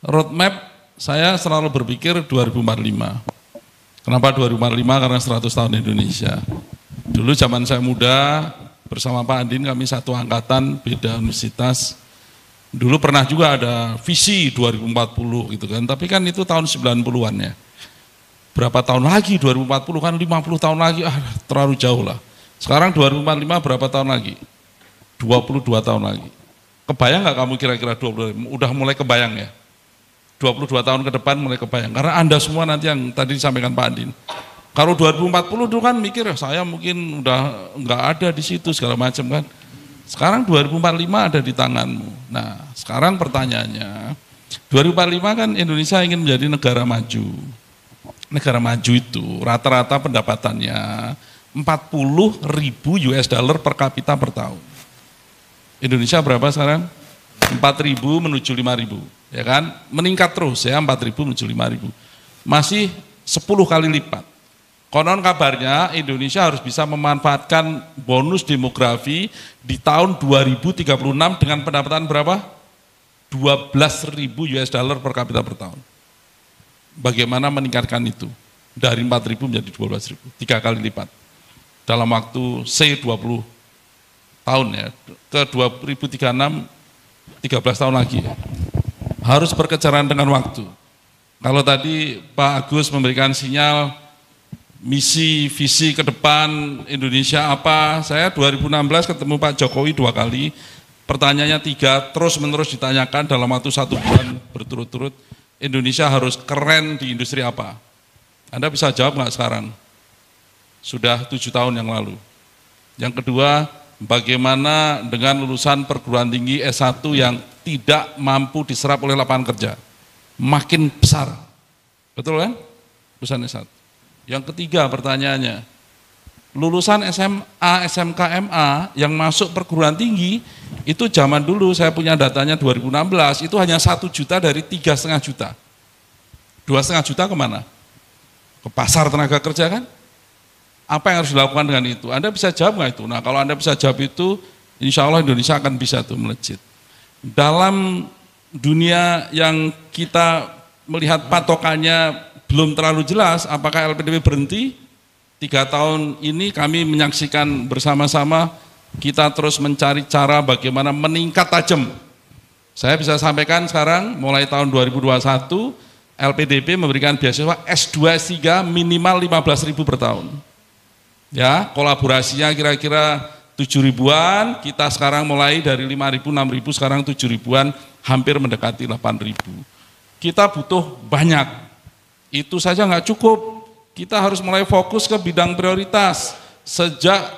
Roadmap saya selalu berpikir 2045. Kenapa 2045? Karena 100 tahun Indonesia. Dulu zaman saya muda bersama Pak Andin, kami satu angkatan, beda universitas. Dulu pernah juga ada visi 2040 gitu kan, tapi kan itu tahun 90-an ya. Berapa tahun lagi 2040 kan 50 tahun lagi, terlalu jauh lah. Sekarang 2045 berapa tahun lagi? 22 tahun lagi. Kebayang nggak kamu kira-kira 20? Udah mulai kebayang ya? 22 tahun ke depan mulai kebayang. Karena Anda semua nanti yang tadi disampaikan Pak Andin. Kalau 2040 dulu kan mikir saya mungkin udah nggak ada di situ segala macam kan. Sekarang 2045 ada di tanganmu. Nah, sekarang pertanyaannya, 2045 kan Indonesia ingin menjadi negara maju. Negara maju itu rata-rata pendapatannya 40.000 US dollar per kapita per tahun. Indonesia berapa sekarang? 4.000 menuju 5.000, ya kan? Meningkat terus ya, 4.000 menuju 5.000. Masih 10 kali lipat. Konon kabarnya Indonesia harus bisa memanfaatkan bonus demografi di tahun 2036 dengan pendapatan berapa? 12.000 US dollar per kapita per tahun. Bagaimana meningkatkan itu? Dari 4.000 menjadi 12.000, 3 kali lipat. Dalam waktu 20 tahun ya, ke 2036, 13 tahun lagi ya. Harus berkejaran dengan waktu. Kalau tadi Pak Agus memberikan sinyal misi, visi ke depan Indonesia apa, saya 2016 ketemu Pak Jokowi 2 kali, pertanyaannya 3, terus menerus ditanyakan dalam waktu 1 bulan berturut-turut, Indonesia harus keren di industri apa? Anda bisa jawab nggak sekarang? Sudah 7 tahun yang lalu. Yang kedua, bagaimana dengan lulusan perguruan tinggi S1 yang tidak mampu diserap oleh lapangan kerja? Makin besar. Betul kan? Lulusan S1. Yang ketiga pertanyaannya, lulusan SMA, SMK, MA yang masuk perguruan tinggi, itu zaman dulu saya punya datanya 2016, itu hanya 1 juta dari 3,5 juta. 2,5 juta kemana? Ke pasar tenaga kerja kan? Apa yang harus dilakukan dengan itu? Anda bisa jawab nggak itu? Nah, kalau Anda bisa jawab itu, insya Allah Indonesia akan bisa tuh melejit. Dalam dunia yang kita melihat patokannya belum terlalu jelas, apakah LPDP berhenti? 3 tahun ini kami menyaksikan bersama-sama, kita terus mencari cara bagaimana meningkat tajam. Saya bisa sampaikan sekarang, mulai tahun 2021, LPDP memberikan beasiswa S2, S3 minimal 15.000 per tahun. Ya, kolaborasinya kira-kira 7.000-an, kita sekarang mulai dari 5.000, 6.000, sekarang 7.000-an, hampir mendekati 8.000. Kita butuh banyak, itu saja nggak cukup, kita harus mulai fokus ke bidang prioritas. Sejak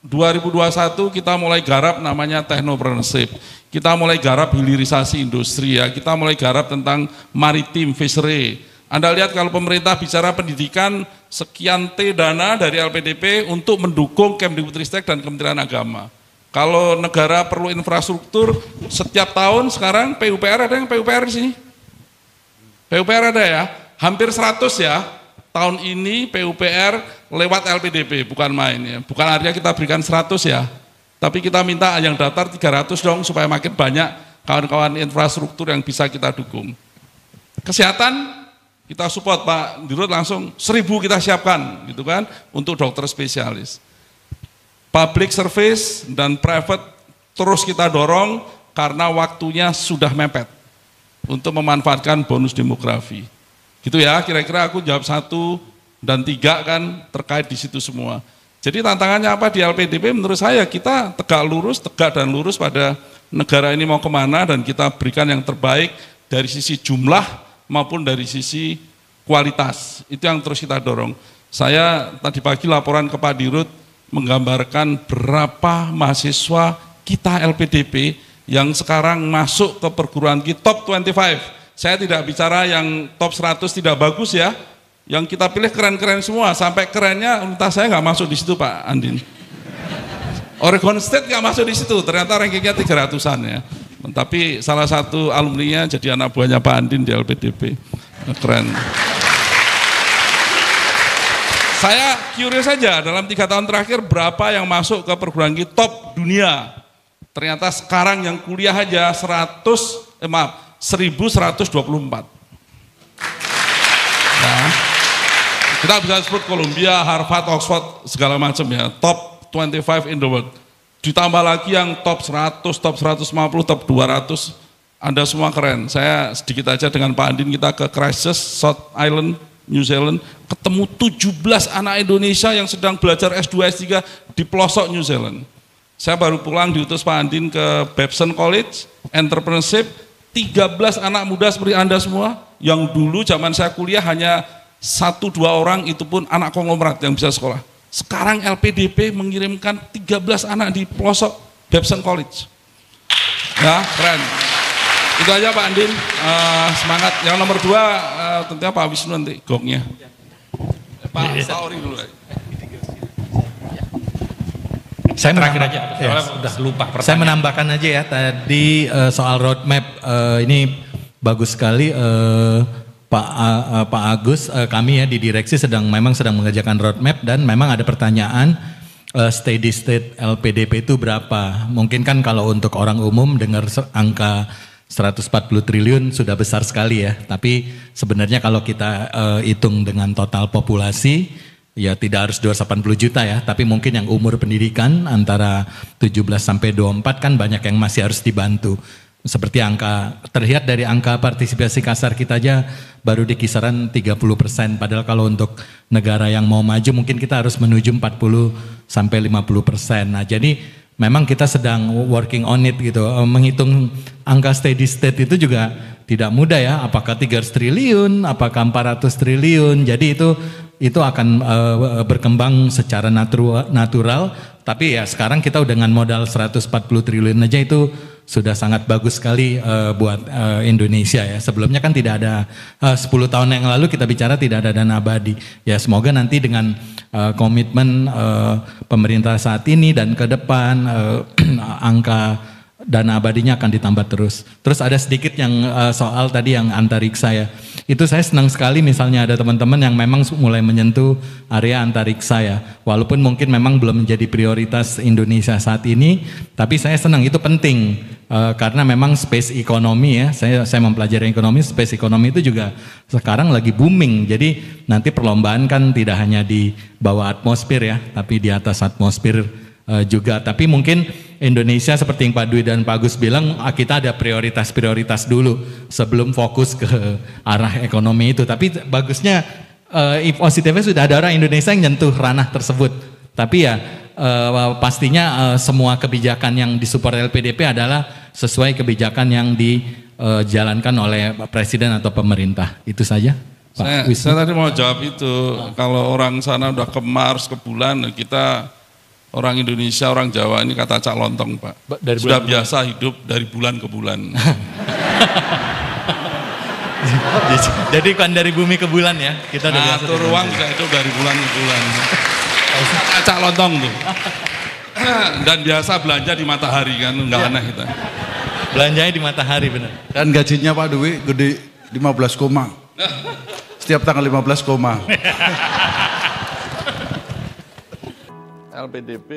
2021 kita mulai garap namanya technopreneurship, kita mulai garap hilirisasi industri ya, kita mulai garap tentang maritim, fishery. Anda lihat kalau pemerintah bicara pendidikan, sekian T dana dari LPDP untuk mendukung Kemdikbudristek dan Kementerian Agama. Kalau negara perlu infrastruktur, setiap tahun sekarang PUPR, ada yang PUPR di sini? PUPR ada ya? Hampir 100 ya. Tahun ini PUPR lewat LPDP, bukan main ya. Bukan artinya kita berikan 100 ya. Tapi kita minta yang daftar 300 dong, supaya makin banyak kawan-kawan infrastruktur yang bisa kita dukung. Kesehatan, kita support Pak Dirut langsung 1.000 kita siapkan gitu kan untuk dokter spesialis. Public service dan private terus kita dorong karena waktunya sudah mepet untuk memanfaatkan bonus demografi. Gitu ya, kira-kira aku jawab 1 dan 3 kan terkait di situ semua. Jadi tantangannya apa di LPDP? Menurut saya kita tegak dan lurus pada negara ini mau kemana, dan kita berikan yang terbaik dari sisi jumlah maupun dari sisi kualitas. Itu yang terus kita dorong. Saya tadi pagi laporan ke Pak Dirut menggambarkan berapa mahasiswa kita LPDP yang sekarang masuk ke perguruan tinggi top 25. Saya tidak bicara yang top 100 tidak bagus ya, yang kita pilih keren-keren semua, sampai kerennya entah saya nggak masuk di situ Pak Andin. Oregon State nggak masuk di situ, ternyata rankingnya 300-an ya. Tapi salah satu alumninya jadi anak buahnya Pak Andin di LPDP. Keren. Saya curious saja, dalam 3 tahun terakhir berapa yang masuk ke perguruan tinggi top dunia. Ternyata sekarang yang kuliah aja 100 1124. Nah, kita bisa sebut Columbia, Harvard, Oxford, segala macam ya, top 25 in the world. Ditambah lagi yang top 100, top 150, top 200, Anda semua keren. Saya sedikit aja dengan Pak Andin, kita ke Christchurch, South Island, New Zealand, ketemu 17 anak Indonesia yang sedang belajar S2, S3 di pelosok New Zealand. Saya baru pulang diutus Pak Andin ke Babson College, Entrepreneurship, 13 anak muda seperti Anda semua, yang dulu zaman saya kuliah hanya 1-2 orang, itu pun anak konglomerat yang bisa sekolah. Sekarang LPDP mengirimkan 13 anak di pelosok Babson College. Ya, keren. Itu aja Pak Andin, semangat. Yang nomor 2 tentunya Pak Wisnu nanti gongnya. Pak Saori dulu. Saya terakhir aja, sudah lupa pertanyaan. Saya menambahkan aja ya tadi soal roadmap, ini bagus sekali Pak Agus, kami ya di direksi memang sedang mengerjakan roadmap dan memang ada pertanyaan steady state LPDP itu berapa? Mungkin kan kalau untuk orang umum dengar angka 140 triliun sudah besar sekali ya, tapi sebenarnya kalau kita hitung dengan total populasi, ya tidak harus 280 juta ya, tapi mungkin yang umur pendidikan antara 17 sampai 24 kan banyak yang masih harus dibantu. Seperti terlihat dari angka partisipasi kasar kita aja baru di kisaran 30%, padahal kalau untuk negara yang mau maju mungkin kita harus menuju 40 sampai 50%. Nah, jadi memang kita sedang working on it gitu. Menghitung angka steady state itu juga tidak mudah ya, apakah 300 triliun, apakah 400 triliun. Jadi itu akan berkembang secara natural, tapi ya sekarang kita dengan modal 140 triliun aja itu sudah sangat bagus sekali buat Indonesia ya. Sebelumnya kan tidak ada, 10 tahun yang lalu kita bicara tidak ada dana abadi. Ya semoga nanti dengan komitmen pemerintah saat ini dan ke depan angka dana abadinya akan ditambah terus. Terus ada sedikit yang soal tadi yang antariksa ya. Itu saya senang sekali misalnya ada teman-teman yang memang mulai menyentuh area antariksa ya. Walaupun mungkin memang belum menjadi prioritas Indonesia saat ini, tapi saya senang, itu penting. Karena memang space economy ya, saya mempelajari ekonomi, space economy itu juga sekarang lagi booming. Jadi nanti perlombaan kan tidak hanya di bawah atmosfer ya, tapi di atas atmosfer juga. Tapi mungkin Indonesia seperti yang Pak Dwi dan Pak Agus bilang, kita ada prioritas-prioritas dulu sebelum fokus ke arah ekonomi itu. Tapi bagusnya positifnya sudah ada orang Indonesia yang nyentuh ranah tersebut. Tapi ya pastinya semua kebijakan yang disupport LPDP adalah sesuai kebijakan yang dijalankan oleh Presiden atau pemerintah. Itu saja. Pak Wisnu. Saya tadi mau jawab itu, kalau orang sana udah ke Mars, ke bulan, kita orang Indonesia, orang Jawa ini kata cak lontong Pak. Sudah biasa hidup dari bulan ke bulan. Jadi kan dari bumi ke bulan ya, kita udah biasa. Atur ruang bisa hidup dari bulan ke bulan. Cak lontong tuh. Dan biasa belanja di matahari kan, enggak aneh kita. Belanjanya di matahari benar. Dan gajinya Pak Dwi gede 15 koma. Setiap tanggal 15 koma. LPDP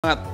Semangat.